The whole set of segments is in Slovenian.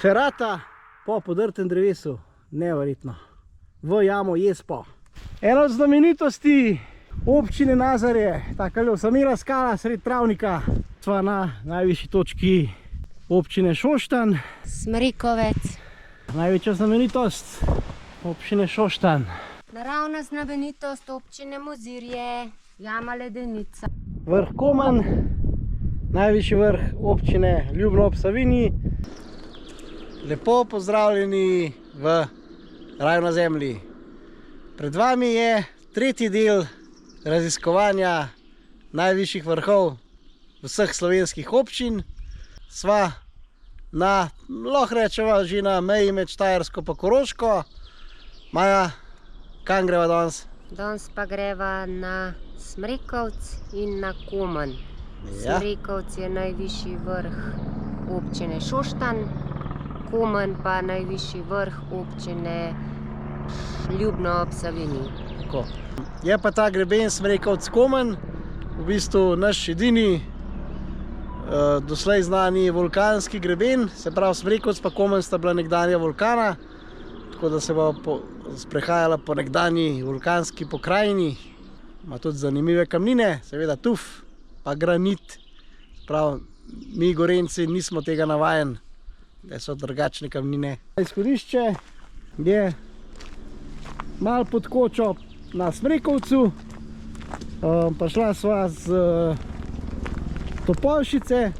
Ferata po podrtem drevesu, neverjetno. V jamo Jespo. Ena od znamenitosti občine Nazarje, taka osamela skala sred travnika. Sva na najvišji točki občine Šoštanj. Smrekovec. Največja znamenitost občine Šoštanj. Naravna znamenitost občine Mozirje, jama Ledenica. Vrh Komen, najvišji vrh občine Ljubno ob Savinji. Lepo pozdravljeni v Raju na zemlji. Pred vami je tretji del raziskovanja najvišjih vrhov vseh slovenskih občin. Sva na, lahko rečeva, že na meji med Štajersko pa Koroško. Maja, kam greva danes? Danes pa greva na Smrekovec in na Komen. Ja. Smrekovec je najvišji vrh občine Šoštanj, Komen pa najvišji vrh občine Ljubno ob Savinji. Tako. Je pa ta greben Smrekovec Komen v bistvu naš edini doslej znani vulkanski greben, se pravi Smrekovec pa Komen sta bila nekdanja vulkana, tako da se bo sprehajala po nekdanji vulkanski pokrajini. Ima tudi zanimive kamnine, seveda tuf, pa granit. Prav, mi Gorenci nismo tega navajeni, da so drugačne kamnine. Izhodišče je malo pod kočo na Smrekovcu. Prišla sva z Topolšice,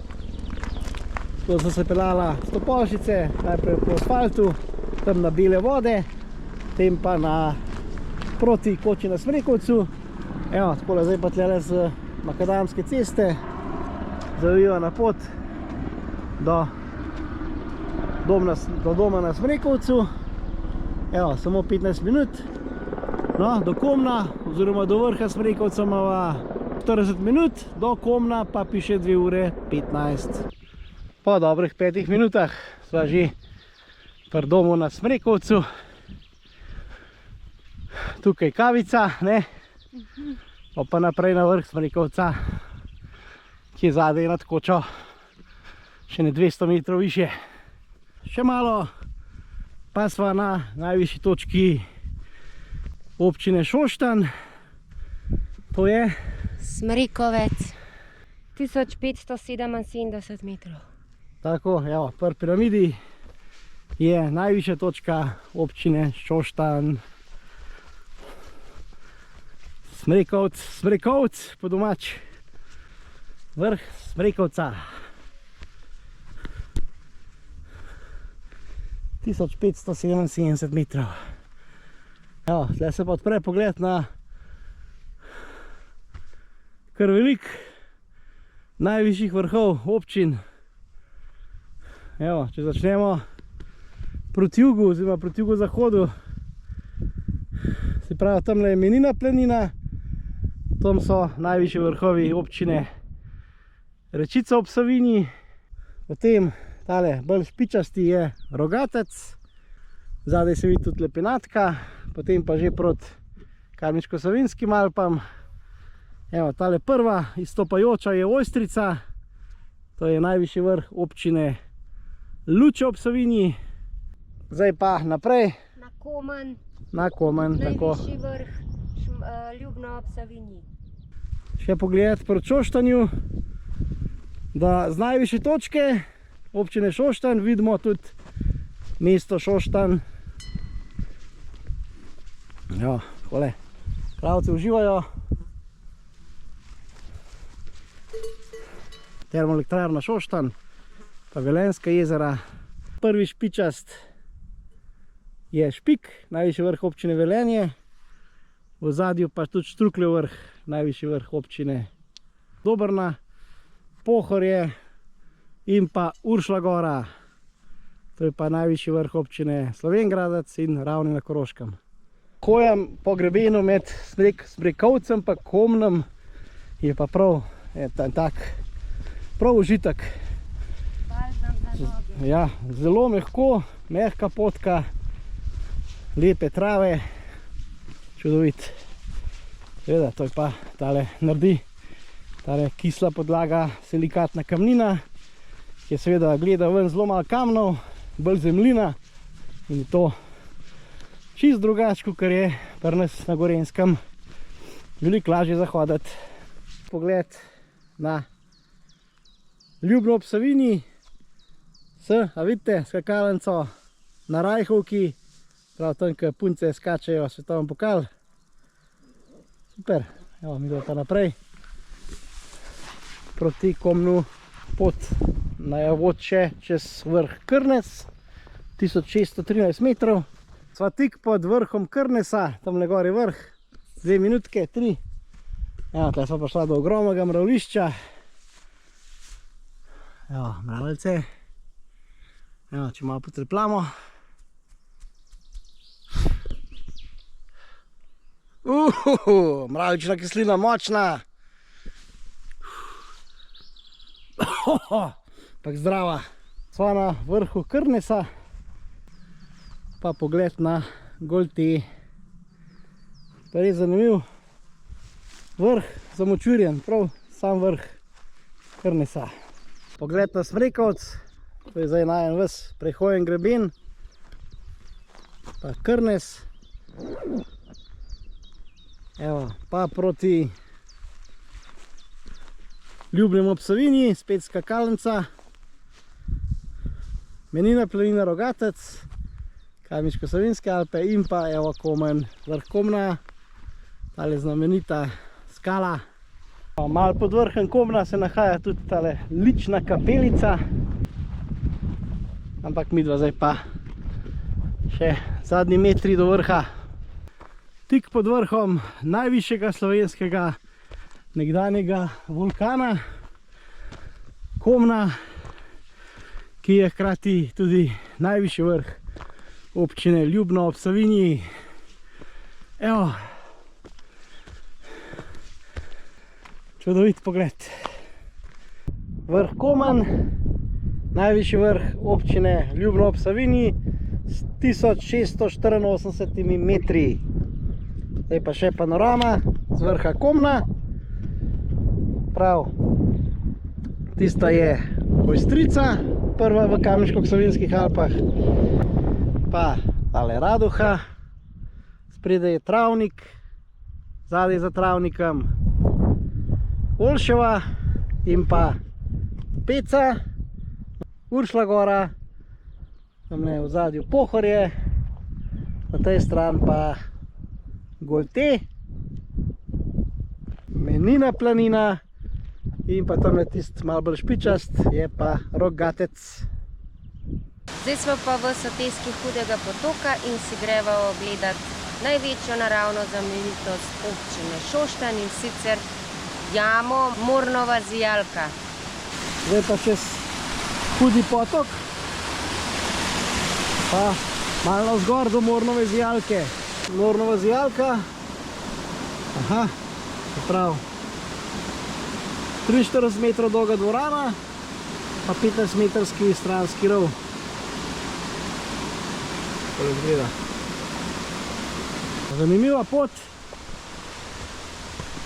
to so se peljala z Topolšice, najprej po asfaltu, tam na bele vode, potem pa na proti koči na Smrekovcu. Evo, takole zdaj pa tlele z makadamske ceste zavijo na pot do doma na Smrekovcu. Evo, samo 15 minut. No, do Komna, oziroma do vrha Smrekovca imava 40 minut, do Komna pa piše 2 ure 15. Po dobrih 5 minutah sva že pri domu na Smrekovcu. Tukaj kavica, ne? Pa naprej na vrh Smrekovca, ki je zadaj nad kočo, še ne 200 metrov više. Še malo pa sva na najvišji točki občine Šoštanj, to je Smrekovec, 1577 metrov. tako, evo, pri piramidi je najvišja točka občine Šoštanj. Smrekovec po domač, vrh Smrekovca. 1577 metrov. Evo, tle se pa odpre pogled na kar velik najvišjih vrhov občin. Evo, če začnemo proti jugu, oziroma proti jugozahodu, se pravi, tamle je Menina planina, tam so najvišji vrhovi občine Rečica ob Savinji, potem tale bolj špičasti je Rogatec, zadaj se vidi tudi Lepenatka, potem pa že proti Kamniško-Savinjskim Alpam. Evo, tale prva izstopajoča je Ojstrica, to je najvišji vrh občine Luče ob Savinji. Zdaj pa naprej Na Komen, na Komen, tako. najvišji vrh Ljubno ob Savinji. Še pogled proti Šoštanju, da z najvišje točke občine Šoštanj vidimo tudi mesto Šoštanj. Jo, takole, kravci uživajo. Termoelektrarna Šoštanj, pa Velenjska jezera. Prvi špičast je Špik, najvišji vrh občine Velenje. V ozadju pa tudi Štrukljev vrh, najvišji vrh občine Dobrna, Pohorje in pa Uršlja gora. To je pa najvišji vrh občine Slovenj Gradec in Ravne na Koroškem. Hojem po grebenu med Smrekovcem pa Komnom je pa prav tak prav užitek. Balzam za noge. Ja, zelo mehko, mehka potka, lepe trave, čudovit. Seveda, to je pa tale naredi, tale kisla podlaga, silikatna kamnina, ki je seveda gleda ven zelo malo kamnov, bolj zemljina in je to čist drugače, kot je pri nas na Gorenjskem. Veliko lažje zahoditi. Pogled na Ljubno ob Savinji a vidite, skakalnico na Rajhovki, prav tam, ko punce skačejo svetovni pokal. Super, evo, mi gledamo pa naprej proti Komnu. Pot naj vodi še čez vrh Krnes, 1613 metrov. Sva tik pod vrhom Krnesa, tamle gor je vrh, 2 minutke, 3. Evo, tukaj sva prišla do ogromnega mravljišča. Evo, mravljce. Evo, če malo potrepljamo. Mravljična kislina močna. Pak zdrava. Sva na vrhu Krnesa, pa pogled na Golti. Pa res zanimiv vrh, zamočurjen, prav sam vrh Krnesa. Pogled na Smrekovec, to je zdaj najen ves prehojen greben, pa Krnes. Evo, pa proti Ljubnem ob Savinji, spet skakalnica, Menina, planina, Rogatec, Kamniško-Savinjske Alpe in pa evo Komen, vrh Komna, tale znamenita skala. Malo pod vrhem Komna se nahaja tudi tale lična kapelica, ampak midva zdaj pa še zadnji metri do vrha. Tik pod vrhom najvišjega slovenskega nekdanjega vulkana Komna, ki je hkrati tudi najvišji vrh občine Ljubno ob Savinji. Evo, čudovit pogled. Vrh Komen, najvišji vrh občine Ljubno ob Savinji s 1684 metri. Zdaj pa še panorama z vrha Komna. Prav, tista je Ojstrica, prva v Kamniško-Savinjskih Alpah, pa tale Raduha, spredaj je Travnik, zadaj za Travnikom Olševa in pa Peca, Uršla gora, tamle v zadju Pohorje, na tej strani pa Golte, Menina planina in pa tamle tist malo bolj špičast je pa Rogatec. Zdaj smo pa v soteski Hudega potoka in si greva ogledati največjo naravno znamenitost občine Šoštanj, in sicer jamo Mornova zijalka. Zdaj pa čez Hudi potok, pa malo navzgor do Mornove zijalke. Mornova zijalka, aha, prav, 43 metrov dolga dvorana, pa 15 metrski stranski rov. To izgleda. Zanimiva pot,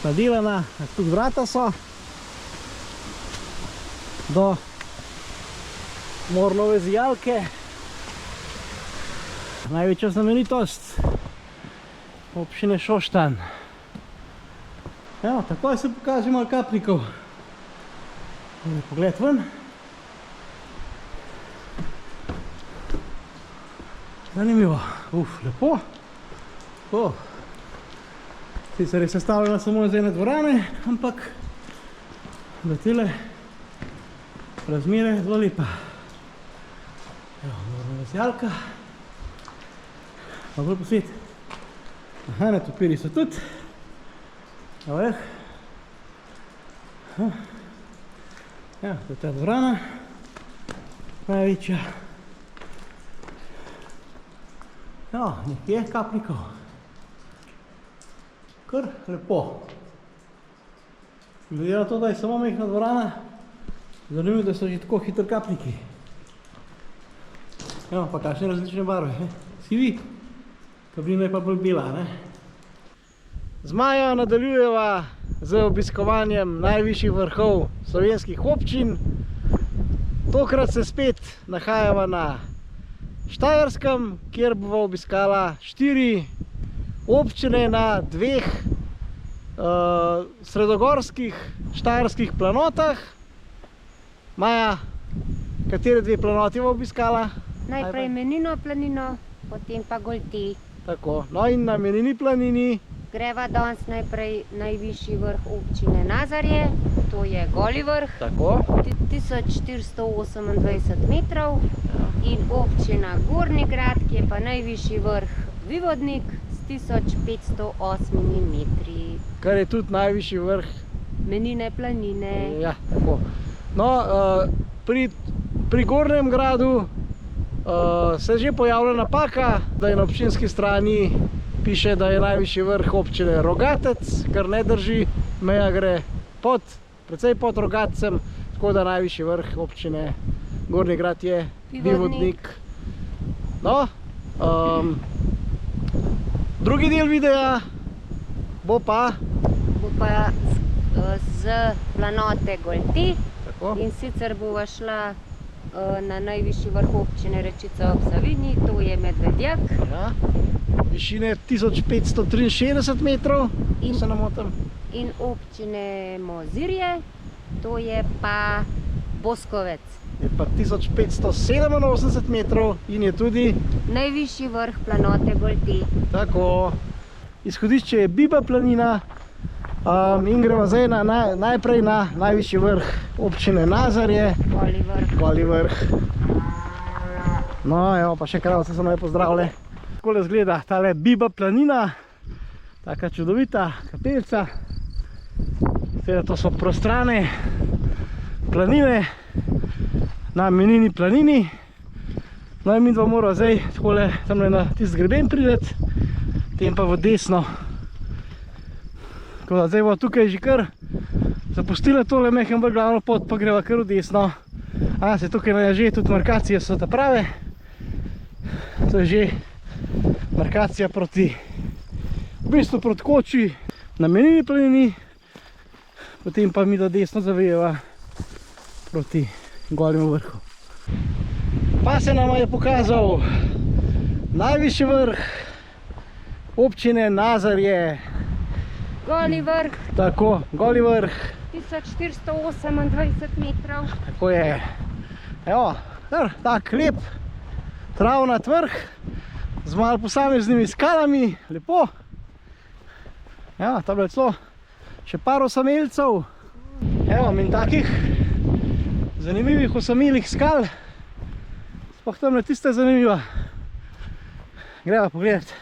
nadelana, tudi vrata so do Mornove zijalke. Največja znamenitost občine Šoštanj. Evo, takoj se pokaže malo kapnikov. Pogled ven. Zanimivo. Lepo. Sicer je sestavljena samo iz ene dvorane, ampak za tele razmere zelo lepa. Evo, Mornova zijalka. Pa bolj posvet. Aha, netopiri so tudi. Evo je. Ja, to je ta dvorana. Največja. Ja, nekje je kapnikov. Kar lepo. Glede na to, da je samo majhna dvorana, zanimivo, da so že tako hitro kapniki. Evo, pa kakšne različne barve. Sivi. Kablina je pa bolj bela, ne? Z majo nadaljujeva z obiskovanjem najvišjih vrhov slovenskih občin. Tokrat se spet nahajava na Štajerskem, kjer bova obiskala 4 občine na 2 sredogorskih štajerskih planotah. Maja, katere 2 planoti bova obiskala? Najprej Menino planino, potem pa Golti. Tako, no in na Menini planini Greva danes najprej najvišji vrh občine Nazarje, to je Goli vrh, tako. 1428 metrov, in občina Gornji Grad, ki je pa najvišji vrh Vivodnik s 1508 metri. Kar je tudi najvišji vrh Menine planine. Ja, tako. No, pri Gornjem Gradu se je že pojavila napaka, da je na občinski strani piše, da je najvišji vrh občine Rogatec, kar ne drži, meja gre precej pod Rogatcem, tako da najvišji vrh občine Gornji Grad je Vivodnik. No, drugi del videa bo pa z planote Golti, tako. in sicer bova šla na najvišji vrh občine Rečica ob Savinji, to je Medvedjak. Ja, višine 1563 metrov, če se ne motim. In občine Mozirje, to je pa Boskovec. Je pa 1587 metrov in je tudi Najvišji vrh planote Golti. tako. Izhodišče je Biba planina in gremo zdaj najprej na najvišji vrh občine Nazarje, Goli vrh. Goli vrh. No, evo pa še kravce so naj pozdravile. Takole izgleda tale Biba planina, taka čudovita kapeljica. Seveda to so prostrane planine na Menini planini. No in midva mora zdaj takole tamle na tisti greben priti, potem pa v desno. Tako da zdaj bo tukaj že kar zapustila tole mehen glavno pot, pa greva kar v desno. Se tukaj je že tudi markacije so ta prave. To je že markacija proti, v bistvu proti koči na Menini planini, potem pa mi da desno zavijeva proti Golemu vrhu. Pa se nama je pokazal najvišji vrh občine Nazarje. Goli vrh. Tako, Goli vrh. 1428 metrov. Tako je. Evo, tak lep travnat vrh z malo posameznimi skalami, lepo. Evo, tam je celo še par osamelcev. Evo, in takih zanimivih osamelih skal. Sploh tam je tista zanimiva. Greva pogledati.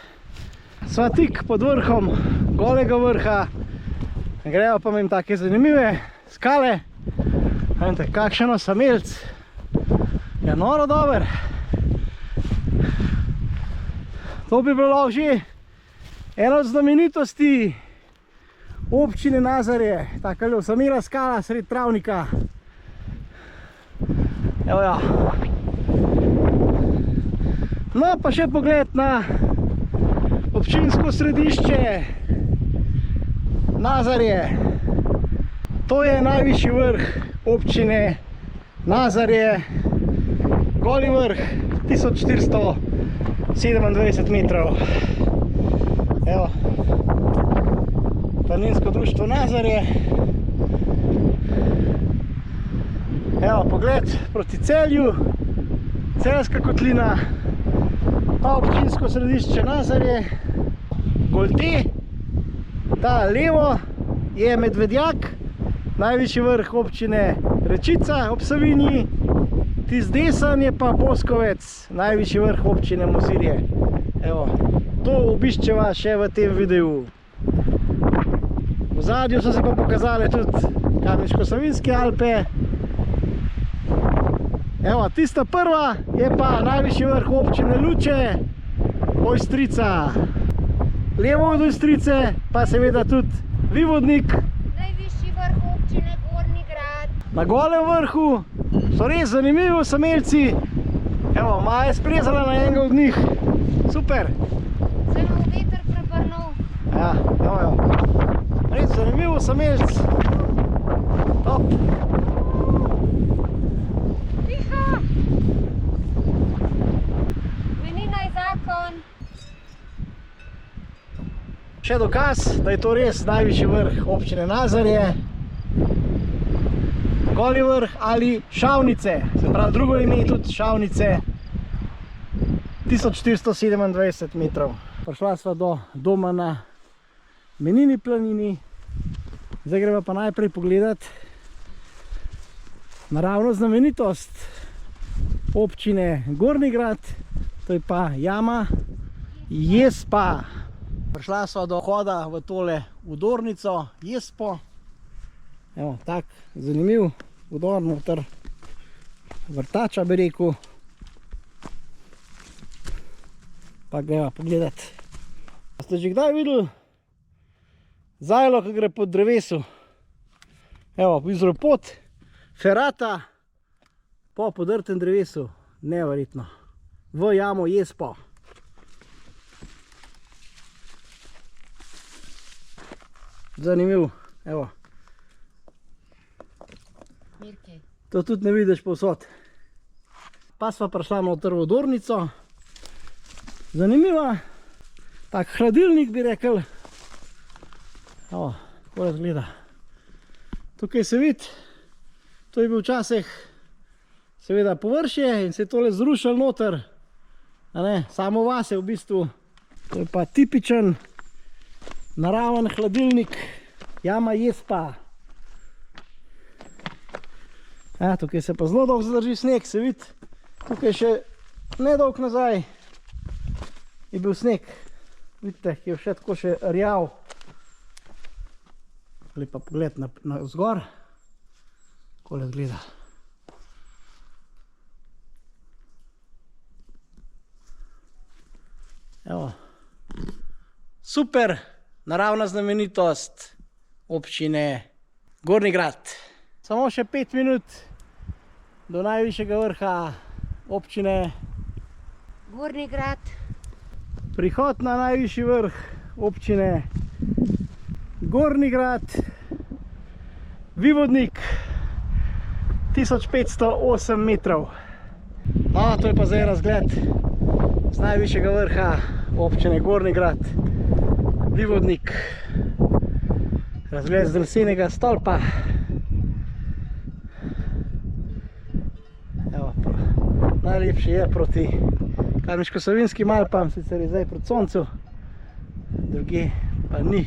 Sva tik pod vrhom Golega vrha. Greva pa imam take zanimive skale. Vemte, kakšen osamelc. Je noro dober. To bi bilo že ena od znamenitosti občine Nazarje. Taka osamela skala sred travnika. Evo ja. No pa še pogled na občinsko središče Nazarje. To je najvišji vrh občine Nazarje, Goli vrh, 1427 metrov. Evo, planinsko društvo Nazarje. Evo, pogled proti Celju, Celjska kotlina, ta občinsko središče Nazarje, Golti, ta levo je Medvedjak, najvišji vrh občine Rečica ob Savinji, tisti desen je pa Boskovec, najvišji vrh občine Mozirje. Evo, to obiščeva še v tem videu. V zadju so se pa pokazale tudi Kamniško-Savinjske Alpe. Evo, tista prva je pa najvišji vrh občine Luče, Ojstrica. Levo od Ojstrice pa seveda tudi Vivodnik. Najvišji vrh občine Gornji Grad. Na Golem vrhu so res zanimivi osamelci. Evo, Maja je splezala na enega od njih. Super. Se nam veter prebrnil. Ja, evo. Res zanimiv osamelc. Top. Še dokaz, da je to res najvišji vrh občine Nazarje. Goli vrh ali Šavnice, se pravi drugo ime je tudi Šavnice, 1427 metrov. Prišla sva do doma na Menini planini. Zdaj greva pa najprej pogledati naravno znamenitost občine Gornji Grad, to je pa jama Jespa. Prišla sva do vhoda v tole udornico Jespo. Evo, tak zanimiv udor noter, vrtača bi rekel. Pa greva pogledati. Ste že kdaj videli zajlo, ki gre po drevesu? Evo, izropot ferata po podrtem drevesu. Neverjetno. V jamo Jespo. Zanimiv. Evo. To tudi ne vidiš povsod. Pa sva prišla noter v udornico. Zanimiva. Tak hladilnik bi rekel. Evo, tako razgleda. Tukaj se vidi, to je bil včasih seveda površje in se je tole zrušilo noter. Samo vase v bistvu. To je pa tipičen naraven hladilnik jama Jespa. Tukaj se pa zelo dolgo zadrži sneg, se vidi. Tukaj še nedolgo nazaj je bil sneg. Vidite, ki je še tako še rjav. Lepa pogled na vzgor. Takole izgleda. Evo. Super naravna znamenitost občine Gornji Grad. Samo še 5 minut do najvišjega vrha občine Gornji Grad. Prihod na najvišji vrh občine Gornji Grad, Vivodnik, 1508 metrov. No, to je pa zdaj razgled z najvišjega vrha občine Gornji Grad, Vivodnik. Razgled z lesenega stolpa. Evo, najlepši je proti Kamniško-Savinjskim Alpam, sicer je zdaj proti soncu, druge pa ni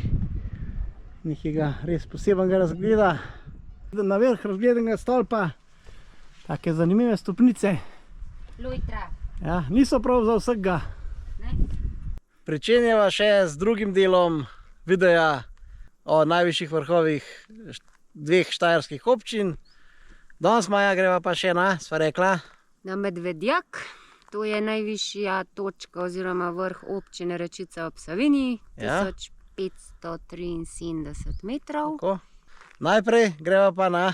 nekega res posebnega razgleda. Na vrh razgledanega stolpa take zanimive stopnice. Lujtra. Ja, niso prav za vsega. Pričenjava še z drugim delom videa o najvišjih vrhovih dveh štajerskih občin. Danes maja greva pa še sva rekla, Na Medvedjak. To je najvišja točka oziroma vrh občine Rečica ob Savinji, 1573 metrov. tako. Najprej greva pa na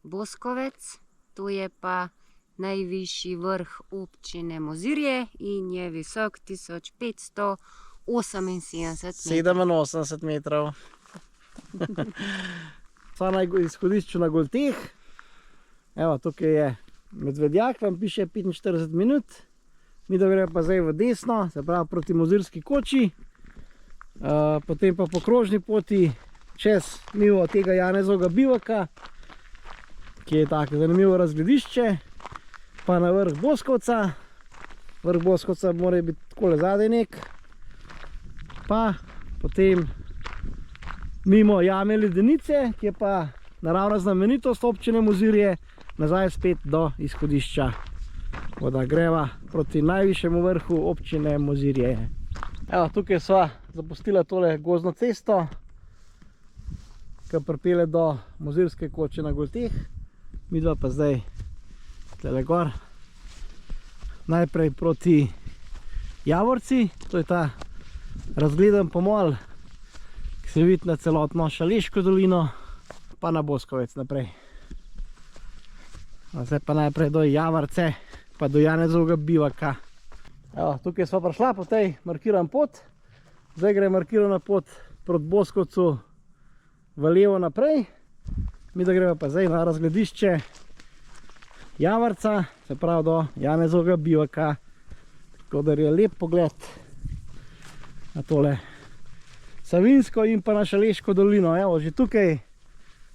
Boskovec, to je pa najvišji vrh občine Mozirje in je visok 1578 metrov. 87 metrov. Sva na izhodišču na Golteh. Evo, tukaj je Medvedjak, vam piše 45 minut. Mi da gremo pa zdaj v desno, se pravi proti Mozirski koči. Potem pa po krožni poti čez mimo tega Janezovega bivaka, ki je tako zanimivo razgledišče, pa na vrh Boskovca. Vrh Boskovca mora biti takole zadaj nek. Pa potem mimo jame Ledenice, ki je pa naravna znamenitost občine Mozirje, nazaj spet do izhodišča. Voda greva proti najvišjemu vrhu občine Mozirje. Evo, tukaj sva zapustila tole gozdno cesto, ki pripelje do Mozirske koče na Golteh. Midva pa zdaj tule gor. Najprej proti Javorci, to je ta razgledan pomol, ki se vidi na celotno Šaleško dolino, pa na Boskovec naprej. Zdaj pa najprej do Javorce, pa do Janezovega bivaka. Evo, tukaj sva prišla po tej markiran pot. Zdaj gre markirana pot proti Boskovcu v levo naprej. Mi da greva pa zdaj na razgledišče Javorca, se pravi do Janezovega bivaka. Tako da je lep pogled na tole Savinjsko in pa na Šaleško dolino. Evo, že tukaj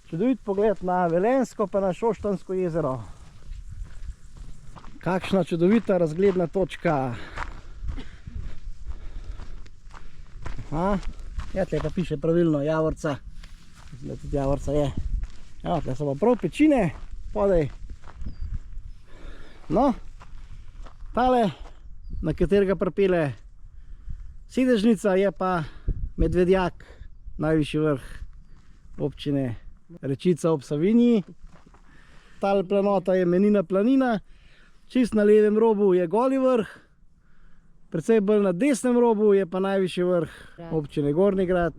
čudovit pogled na Velenjsko pa na Šoštanjsko jezero. Kakšna čudovita razgledna točka. Aha, ja, tle pa piše pravilno Javorca. Mislim, da tudi Javorca je. Evo, tle so pa prav pečine, podaj. No, tale, na katerega pripelje sedežnica, je pa Medvedjak, najvišji vrh občine Rečica ob Savinji. Tale planota je Menina planina, čist na levem robu je Goli vrh, precej bolj na desnem robu je pa najvišji vrh občine Gornji Grad,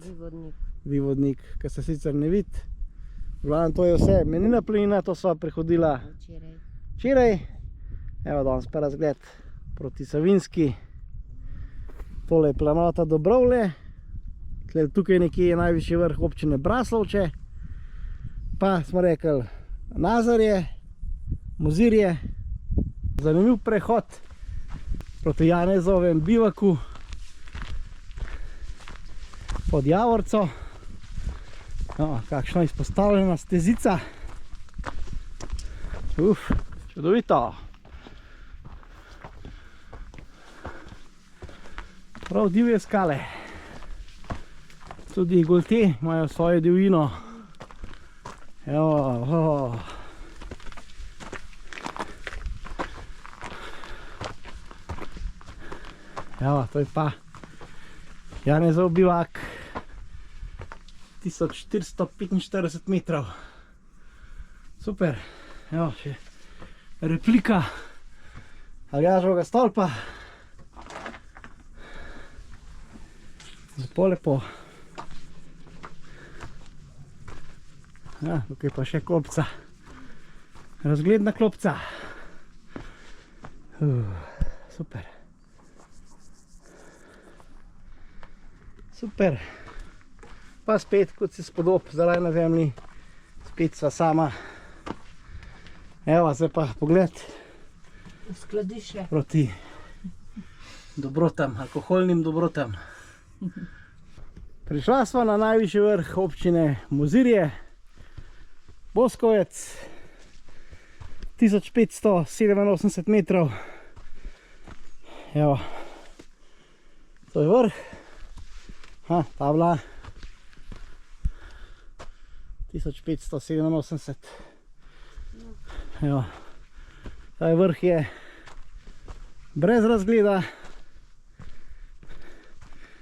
Vivodnik, ki se sicer ne vidi. V glavnem, to je vse Menina planina, to sva prehodila včeraj. Evo, danes pa razgled proti Savinjski. Tole je planota Dobrovlje. Tukaj nekje je najvišji vrh občine Braslovče. Pa smo rekli Nazarje, Mozirje. Zanimiv prehod proti Janezovem bivaku pod Javorco. No, kakšna izpostavljena stezica. Čudovito. Prav divje skale. Tudi Golte imajo svojo divjino. Evo, Evo, to je pa Janezov bivak. 1445 metrov. Super. Evo, še replika Aljaževega stolpa. Lepo, lepo. Ja, tukaj pa še klopca. Razgledna klopca. Super. Super. Pa spet, kot se spodob, zaraj na zemlji. Spet sva sama. Evo, zdaj pa pogled proti dobrotam, alkoholnim dobrotam. Prišla sva na najvišji vrh občine Mozirje, Boskovec, 1587 metrov. Evo, to je vrh. Tabla 1587. Evo, taj vrh je brez razgleda.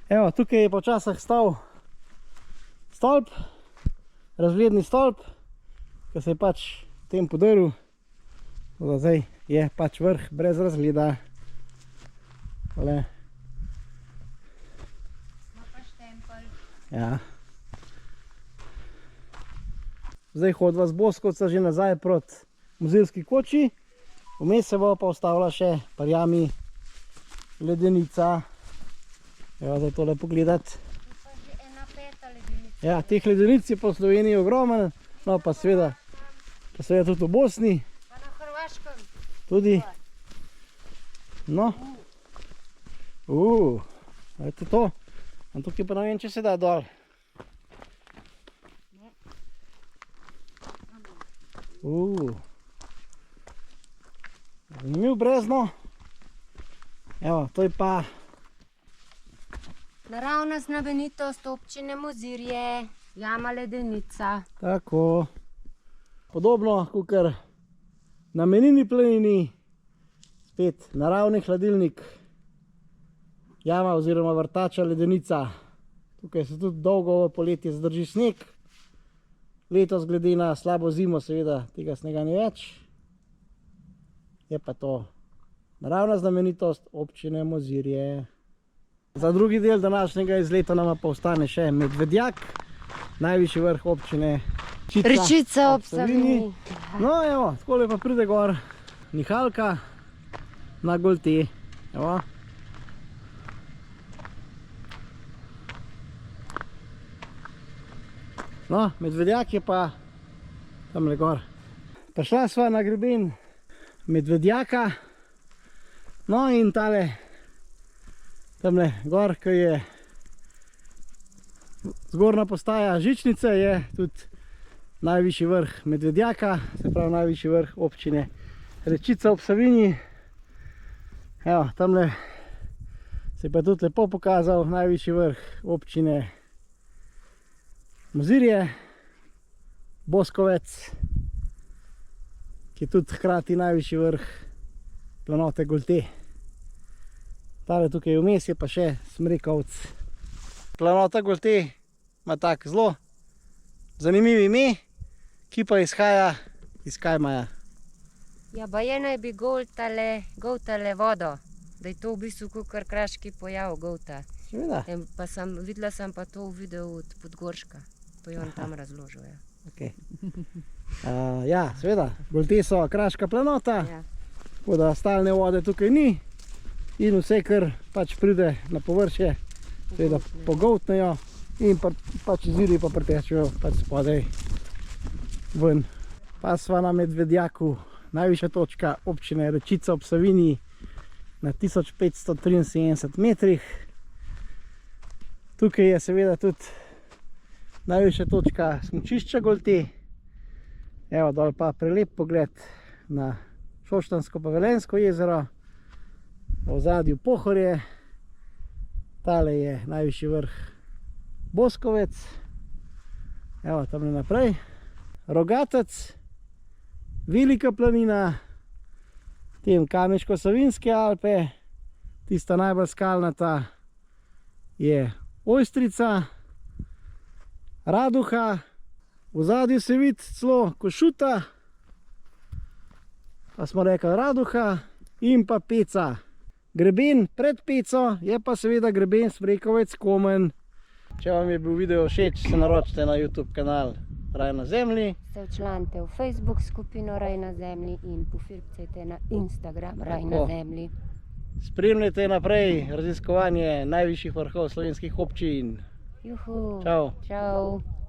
Evo, tukaj je počasih stal stolp, razgledni stolp, ki se je pač v tem podrl. Zdaj je pač vrh brez razgleda. Tole. Ja. Zdaj hodva z Boskovca že nazaj proti Mozirski koči. Vmes se bo pa ustavila še pri jami ledenica. Evo, zdaj tole pogledati. Ja, teh ledenic je po Sloveniji ogromen, no pa seveda tudi v Bosni. Pa na Hrvaškem. Tudi. No. Vete to. Tukaj pa ne vem, če se da dol. Zanimiv brezno. Evo, to je pa naravna znamenitost občine Mozirje, jama Ledenica. Tako. Podobno kakor na Menini planini, spet naravni hladilnik, jama oziroma vrtača Ledenica. Tukaj se tudi dolgo v poletje zdrži sneg. Letos glede na slabo zimo seveda tega snega ni več. Je pa to naravna znamenitost občine Mozirje. Za drugi del današnjega izleta nama pa ostane še Medvedjak, najvišji vrh občine Rečica ob Savinji. No, evo, takole pa pride gor nihalka na Golte. Evo. No, Medvedjak je pa tamle gor. Prišla sva na greben Medvedjaka. No in tale tamle gor, ki je Zgornja postaja Žičnice je tudi najvišji vrh Medvedjaka, se pravi najvišji vrh občine Rečica ob Savinji. Evo, tamle se je pa tudi lepo pokazal najvišji vrh občine Mozirje, Boskovec, ki je tudi hkrati najvišji vrh planote Golte. Tale tukaj vmes je pa še Smrekovec. Planota Golte ima tak zelo zanimiv ime, ki pa izhaja iz Kajmaja. Ja, baje naj bi goltale vodo, da je to v bistvu kakor kraški pojav golta. Seveda. Pa videla sem pa to v videu od Podgorška, to je on tam razložil. Ja. Okay. Ja, seveda, Golte so kraška planota, Ja. tako da stalne vode tukaj ni in vse, kar pač pride na površje, seveda pogoltnejo in pač izviri pa pretečejo pač spodaj ven. Pa sva na Medvedjaku, najvišja točka občine Rečica ob Savinji na 1573 metrih. Tukaj je seveda tudi najvišja točka smučišča Golte. Evo dol pa prelep pogled na Šoštansko pa Velenjsko jezero. V ozadju Pohorje. Tale je najvišji vrh Boskovec. Evo tamle naprej. Rogatec, Velika planina, potem Kamniško-Savinjske Alpe, tista najbolj skalnata je Ojstrica, Raduha, v ozadju se vidi celo Košuta, pa smo rekli Raduha in pa Peca. Greben pred Peco je pa seveda greben Smrekovec Komen. Če vam je bil video všeč, se naročite na YouTube kanal Raj na zemlji. Se včlanite v Facebook skupino Raj na zemlji in pofirkcajte na Instagram Raj na zemlji. Spremljajte naprej raziskovanje najvišjih vrhov slovenskih občin. Juhu. Čau. Čau.